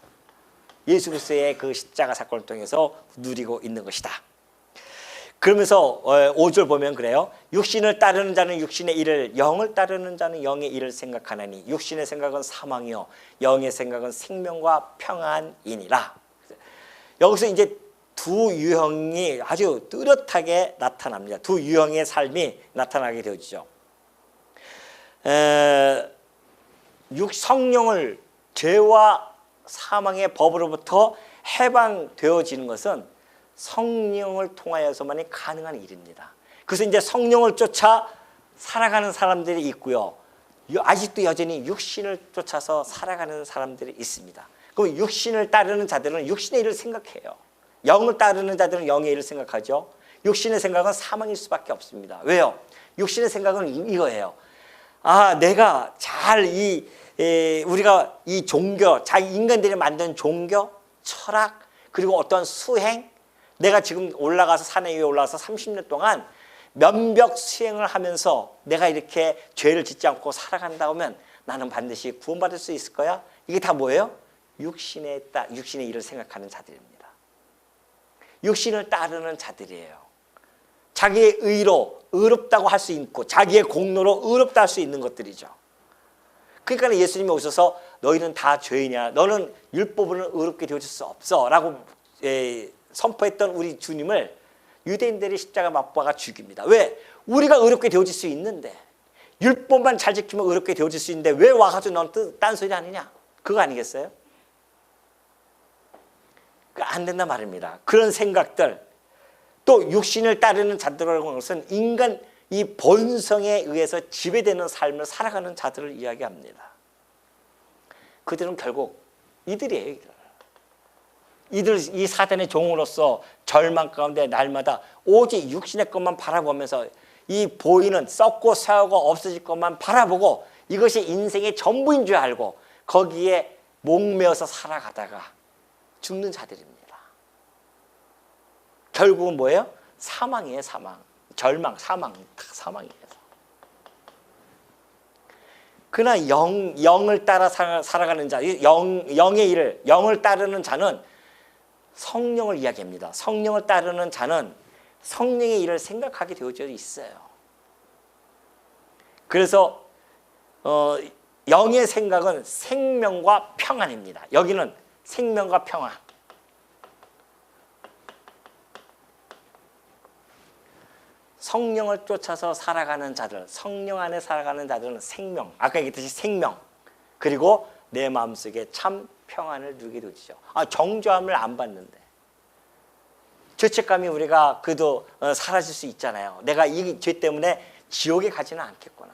예수 그리스도의 그 십자가 사건을 통해서 누리고 있는 것이다. 그러면서 5절 보면 그래요. 육신을 따르는 자는 육신의 일을, 영을 따르는 자는 영의 일을 생각하나니 육신의 생각은 사망이요 영의 생각은 생명과 평안이니라. 여기서 이제 두 유형이 아주 뚜렷하게 나타납니다. 두 유형의 삶이 나타나게 되어지죠. 성령을 죄와 사망의 법으로부터 해방되어지는 것은 성령을 통하여서만이 가능한 일입니다. 그래서 이제 성령을 쫓아 살아가는 사람들이 있고요. 아직도 여전히 육신을 쫓아서 살아가는 사람들이 있습니다. 그럼 육신을 따르는 자들은 육신의 일을 생각해요. 영을 따르는 자들은 영의 일을 생각하죠. 육신의 생각은 사망일 수밖에 없습니다. 왜요? 육신의 생각은 이거예요. 아, 내가 잘 우리가 이 종교, 인간들이 만든 종교, 철학, 그리고 어떤 수행, 내가 지금 올라가서 산에 위에 올라가서 30년 동안 면벽 수행을 하면서 내가 이렇게 죄를 짓지 않고 살아간다 하면 나는 반드시 구원받을 수 있을 거야? 이게 다 뭐예요? 육신의 일을 생각하는 자들입니다. 육신을 따르는 자들이에요. 자기의 의로 의롭다고 할 수 있고 자기의 공로로 의롭다 할 수 있는 것들이죠. 그러니까 예수님이 오셔서 너희는 다 죄인이야. 너는 율법으로는 의롭게 되어질 수 없어 라고 선포했던 우리 주님을 유대인들이 십자가 못 박아 죽입니다. 왜? 우리가 의롭게 되어질 수 있는데, 율법만 잘 지키면 의롭게 되어질 수 있는데 왜 와가지고 넌 딴소리 하느냐? 그거 아니겠어요? 안 된단 말입니다. 그런 생각들, 또 육신을 따르는 자들이라는 것은 인간 이 본성에 의해서 지배되는 삶을 살아가는 자들을 이야기합니다. 그들은 결국 이들이에요. 이들 이 사단의 종으로서 절망 가운데 날마다 오직 육신의 것만 바라보면서 이 보이는 썩고 쇠하고 없어질 것만 바라보고 이것이 인생의 전부인 줄 알고 거기에 목매어서 살아가다가 죽는 자들입니다. 결국은 뭐예요? 사망이에요. 사망. 절망, 사망이에요. 그러나 영을 따라 살아가는 자, 영의 일을, 영을 따르는 자는 성령을 이야기합니다. 성령을 따르는 자는 성령의 일을 생각하게 되어져 있어요. 그래서 영의 생각은 생명과 평안입니다. 여기는 생명과 평안. 성령을 쫓아서 살아가는 자들, 성령 안에 살아가는 자들은 생명, 아까 얘기했듯이 생명, 그리고 내 마음속에 참 평안을 누리게 되죠. 정죄함을 안 받는데 죄책감이 우리가 그래도 사라질 수 있잖아요. 내가 이 죄 때문에 지옥에 가지는 않겠구나.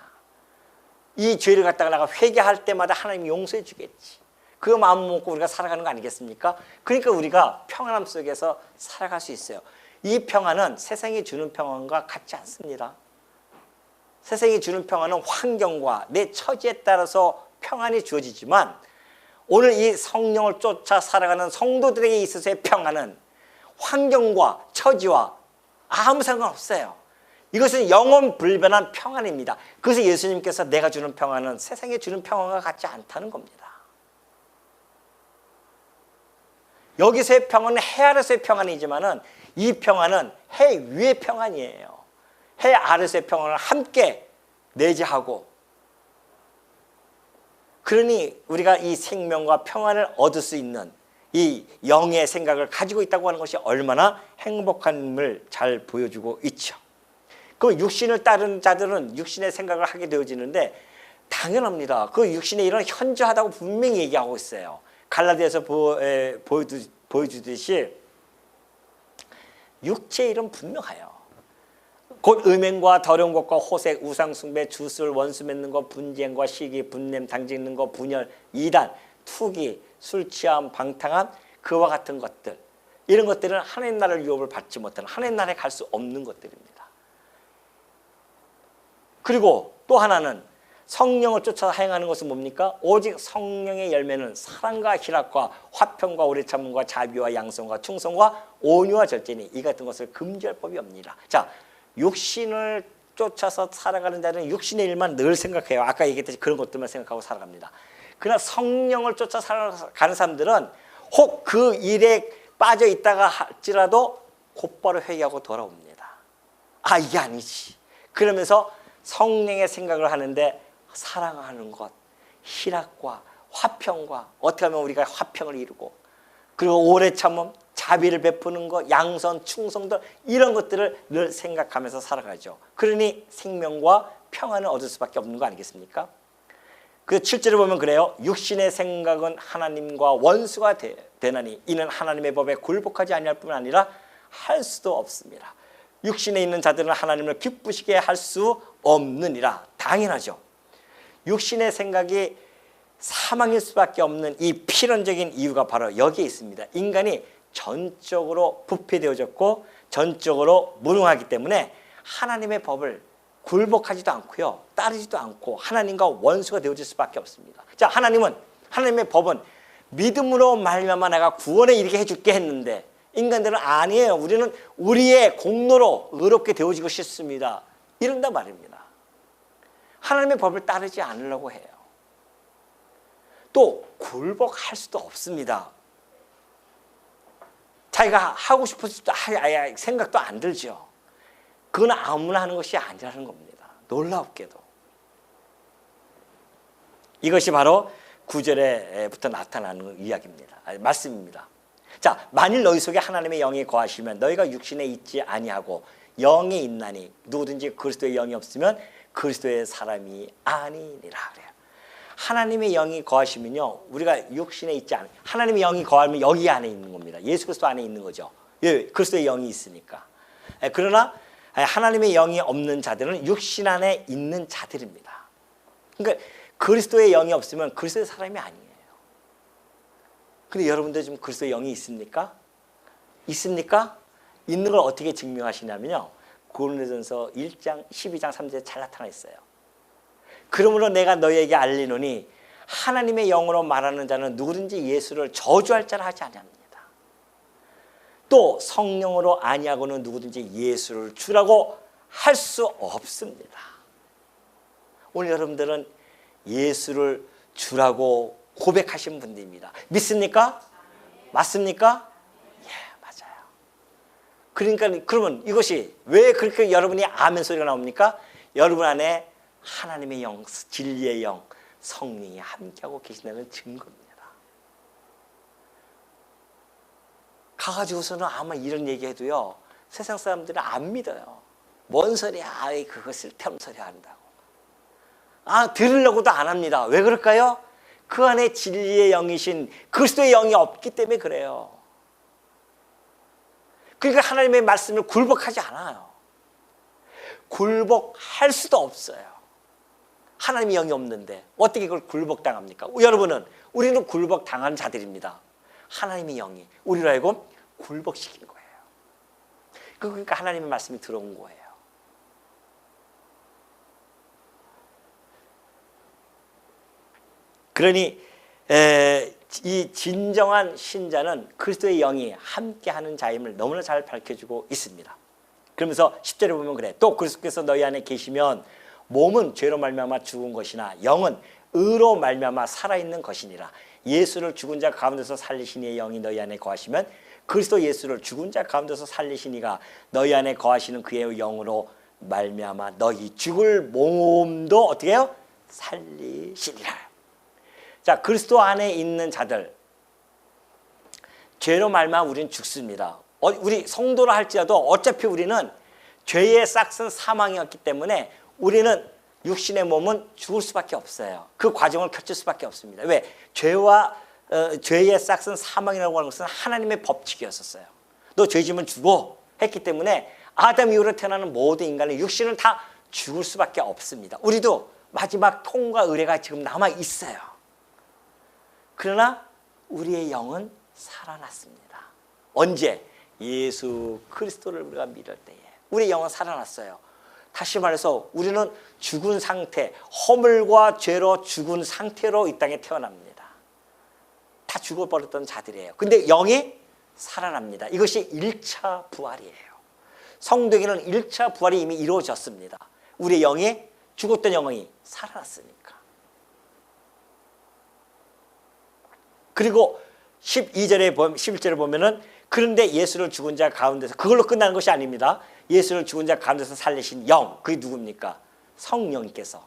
이 죄를 갖다가 내가 회개할 때마다 하나님이 용서해 주겠지. 그 마음 먹고 우리가 살아가는 거 아니겠습니까? 그러니까 우리가 평안함 속에서 살아갈 수 있어요. 이 평안은 세상이 주는 평안과 같지 않습니다. 세상이 주는 평안은 환경과 내 처지에 따라서 평안이 주어지지만 오늘 이 성령을 쫓아 살아가는 성도들에게 있어서의 평안은 환경과 처지와 아무 상관없어요. 이것은 영원 불변한 평안입니다. 그래서 예수님께서 내가 주는 평안은 세상에 주는 평안과 같지 않다는 겁니다. 여기서의 평안은 해 아래서의 평안이지만은 이 평안은 해 위의 평안이에요. 해 아래서의 평안을 함께 내재하고, 그러니 우리가 이 생명과 평안을 얻을 수 있는 이 영의 생각을 가지고 있다고 하는 것이 얼마나 행복함을 잘 보여주고 있죠. 그 육신을 따르는 자들은 육신의 생각을 하게 되어지는데 당연합니다. 그 육신의 일은 현저하다고 분명히 얘기하고 있어요. 갈라디아서 보여주듯이 육체의 일은 분명해요. 곧 음행과 더러운 것과 호색, 우상숭배, 주술, 원수 맺는 것, 분쟁과 시기, 분냄, 당짓는 것, 분열, 이단, 투기, 술취함, 방탕함, 그와 같은 것들, 이런 것들은 하나님 나라를 유업을 받지 못하는, 하나님 나라에 갈 수 없는 것들입니다. 그리고 또 하나는 성령을 쫓아 행하는 것은 뭡니까? 오직 성령의 열매는 사랑과 희락과 화평과 오래 참음과 자비와 양성과 충성과 온유와 절제니 이 같은 것을 금지할 법이 없느니라. 자, 육신을 쫓아서 살아가는 자는 육신의 일만 늘 생각해요. 아까 얘기했듯이 그런 것들만 생각하고 살아갑니다. 그러나 성령을 쫓아 살아가는 사람들은 혹 그 일에 빠져 있다가 할지라도 곧바로 회개하고 돌아옵니다. 아, 이게 아니지. 그러면서 성령의 생각을 하는데 사랑하는 것, 희락과 화평과 어떻게 하면 우리가 화평을 이루고 그리고 오래 참음, 자비를 베푸는 것, 양선, 충성들 이런 것들을 늘 생각하면서 살아가죠. 그러니 생명과 평안을 얻을 수밖에 없는 거 아니겠습니까? 그 7절을 보면 그래요. 육신의 생각은 하나님과 원수가 되나니 이는 하나님의 법에 굴복하지 아니할 뿐 아니라 할 수도 없습니다. 육신에 있는 자들은 하나님을 기쁘시게 할 수 없느니라. 당연하죠. 육신의 생각이 사망일 수밖에 없는 이 필연적인 이유가 바로 여기에 있습니다. 인간이 전적으로 부패되어졌고 전적으로 무능하기 때문에 하나님의 법을 굴복하지도 않고요, 따르지도 않고 하나님과 원수가 되어질 수밖에 없습니다. 자, 하나님의 법은 믿음으로 말미암아 내가 구원에 이르게 해줄게 했는데 인간들은 아니에요. 우리는 우리의 공로로 의롭게 되어지고 싶습니다. 이런단 말입니다. 하나님의 법을 따르지 않으려고 해요. 또 굴복할 수도 없습니다. 자기가 하고 싶었을 때 생각도 안 들죠. 그건 아무나 하는 것이 아니라는 겁니다. 놀랍게도. 이것이 바로 9절에부터 나타나는 이야기입니다. 말씀입니다. 자, 만일 너희 속에 하나님의 영이 거하시면 너희가 육신에 있지 아니하고 영에 있나니 누구든지 그리스도의 영이 없으면 그리스도의 사람이 아니니라 그래요. 하나님의 영이 거하시면요, 우리가 육신에 있지 않아요. 하나님의 영이 거하면 여기 안에 있는 겁니다. 예수 그리스도 안에 있는 거죠. 예, 그리스도의 영이 있으니까. 그러나 하나님의 영이 없는 자들은 육신 안에 있는 자들입니다. 그러니까 그리스도의 영이 없으면 그리스도의 사람이 아니에요. 근데 여러분들 지금 그리스도의 영이 있습니까? 있습니까? 있는 걸 어떻게 증명하시냐면요, 고린도전서 1장 12장 3절에 잘 나타나 있어요. 그러므로 내가 너희에게 알리노니 하나님의 영으로 말하는 자는 누구든지 예수를 저주할 자라 하지 아니합니다. 또 성령으로 아니하고는 누구든지 예수를 주라고 할 수 없습니다. 오늘 여러분들은 예수를 주라고 고백하신 분들입니다. 믿습니까? 맞습니까? 예, 맞아요. 그러니까 그러면 이것이 왜 그렇게 여러분이 아멘 소리가 나옵니까? 여러분 안에 하나님의 영, 진리의 영, 성령이 함께하고 계신다는 증거입니다. 가가지고서는 아마 이런 얘기해도요, 세상 사람들은 안 믿어요. 뭔 소리야? 아이, 그거 쓸데없는 소리 한다고. 아, 들으려고도 안 합니다. 왜 그럴까요? 그 안에 진리의 영이신 그리스도의 영이 없기 때문에 그래요. 그러니까 하나님의 말씀을 굴복하지 않아요. 굴복할 수도 없어요. 하나님의 영이 없는데 어떻게 그걸 굴복당합니까? 우리는 굴복당한 자들입니다. 하나님의 영이 우리로 하여금 굴복시킨 거예요. 그러니까 하나님의 말씀이 들어온 거예요. 그러니 이 진정한 신자는 그리스도의 영이 함께하는 자임을 너무나 잘 밝혀주고 있습니다. 그러면서 10절에 보면 그래. 또 그리스도께서 너희 안에 계시면 몸은 죄로 말미암아 죽은 것이나 영은 의로 말미암아 살아있는 것이니라. 예수를 죽은 자 가운데서 살리신 이의 영이 너희 안에 거하시면 그리스도 예수를 죽은 자 가운데서 살리신 이가 너희 안에 거하시는 그의 영으로 말미암아 너희 죽을 몸도 어떻게 해요? 살리시리라. 자, 그리스도 안에 있는 자들, 죄로 말미암아 우리는 죽습니다. 우리 성도라 할지라도 어차피 우리는 죄의 싹은 사망이었기 때문에 우리는 육신의 몸은 죽을 수밖에 없어요. 그 과정을 겪을 수밖에 없습니다. 왜? 죄의 싹은 사망이라고 하는 것은 하나님의 법칙이었었어요. 너 죄지면 죽어 했기 때문에 아담 이후로 태어나는 모든 인간의 육신은 다 죽을 수밖에 없습니다. 우리도 마지막 통과 의례가 지금 남아 있어요. 그러나 우리의 영은 살아났습니다. 언제? 예수 그리스도를 우리가 믿을 때에 우리의 영은 살아났어요. 다시 말해서 우리는 죽은 상태, 허물과 죄로 죽은 상태로 이 땅에 태어납니다. 다 죽어버렸던 자들이에요. 근데 영이 살아납니다. 이것이 1차 부활이에요. 성도에게는 1차 부활이 이미 이루어졌습니다. 우리의 영이, 죽었던 영이 살아났으니까. 그리고 11절에 보면은 그런데 예수를 죽은 자 가운데서 그걸로 끝나는 것이 아닙니다. 예수를 죽은 자 가운데서 살리신 영, 그게 누굽니까? 성령께서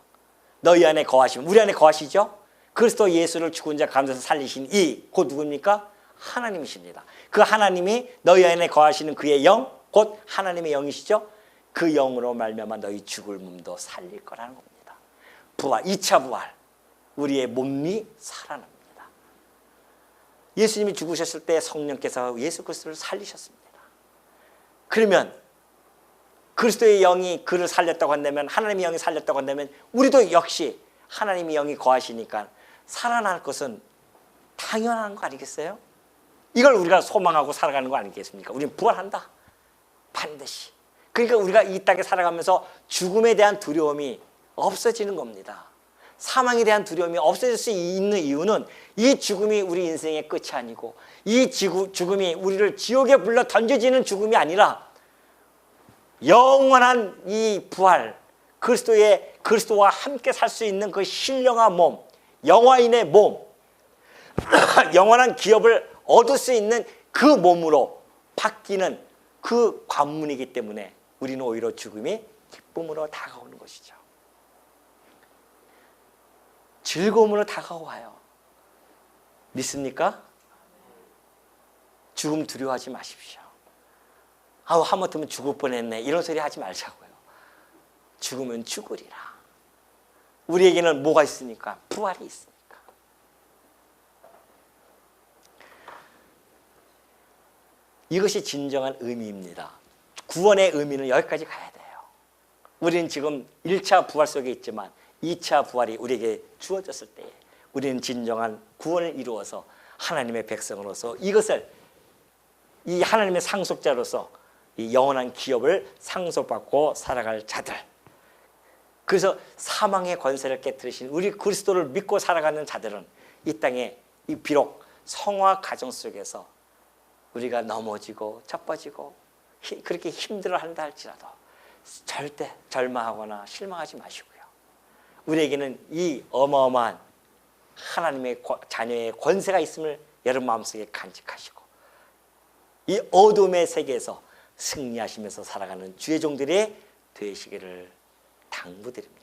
너희 안에 거하시면, 우리 안에 거하시죠? 그리스도 예수를 죽은 자 가운데서 살리신 이, 곧 누굽니까? 하나님이십니다. 그 하나님이 너희 안에 거하시는 그의 영, 곧 하나님의 영이시죠? 그 영으로 말미암아 너희 죽을 몸도 살릴 거라는 겁니다. 부활, 2차 부활, 우리의 몸이 살아납니다. 예수님이 죽으셨을 때 성령께서 예수 그리스도를 살리셨습니다. 그러면 그리스도의 영이 그를 살렸다고 한다면, 하나님의 영이 살렸다고 한다면 우리도 역시 하나님의 영이 거하시니까 살아날 것은 당연한 거 아니겠어요? 이걸 우리가 소망하고 살아가는 거 아니겠습니까? 우리는 부활한다, 반드시. 그러니까 우리가 이 땅에 살아가면서 죽음에 대한 두려움이 없어지는 겁니다. 사망에 대한 두려움이 없어질 수 있는 이유는 이 죽음이 우리 인생의 끝이 아니고, 이 죽음이 우리를 지옥에 불러 던져지는 죽음이 아니라 영원한 이 부활, 그리스도와 함께 살 수 있는 그 신령한 몸, 영화인의 몸, 영원한 기업을 얻을 수 있는 그 몸으로 바뀌는 그 관문이기 때문에 우리는 오히려 죽음이 기쁨으로 다가오는 것이죠. 즐거움으로 다가와요. 믿습니까? 죽음 두려워하지 마십시오. 아우, 하마터면 죽을 뻔했네, 이런 소리 하지 말자고요. 죽으면 죽으리라. 우리에게는 뭐가 있으니까? 부활이 있으니까. 이것이 진정한 의미입니다. 구원의 의미는 여기까지 가야 돼요. 우리는 지금 1차 부활 속에 있지만 2차 부활이 우리에게 주어졌을 때 우리는 진정한 구원을 이루어서 하나님의 백성으로서 이것을, 이 하나님의 상속자로서 이 영원한 기업을 상속받고 살아갈 자들, 그래서 사망의 권세를 깨뜨리신 우리 그리스도를 믿고 살아가는 자들은 이 땅에 비록 성화 가정 속에서 우리가 넘어지고 쩍어지고 그렇게 힘들어한다 할지라도 절대 절망하거나 실망하지 마시고요. 우리에게는 이 어마어마한 하나님의 자녀의 권세가 있음을 여러분 마음속에 간직하시고 이 어둠의 세계에서 승리하시면서 살아가는 주의 종들이 되시기를 당부드립니다.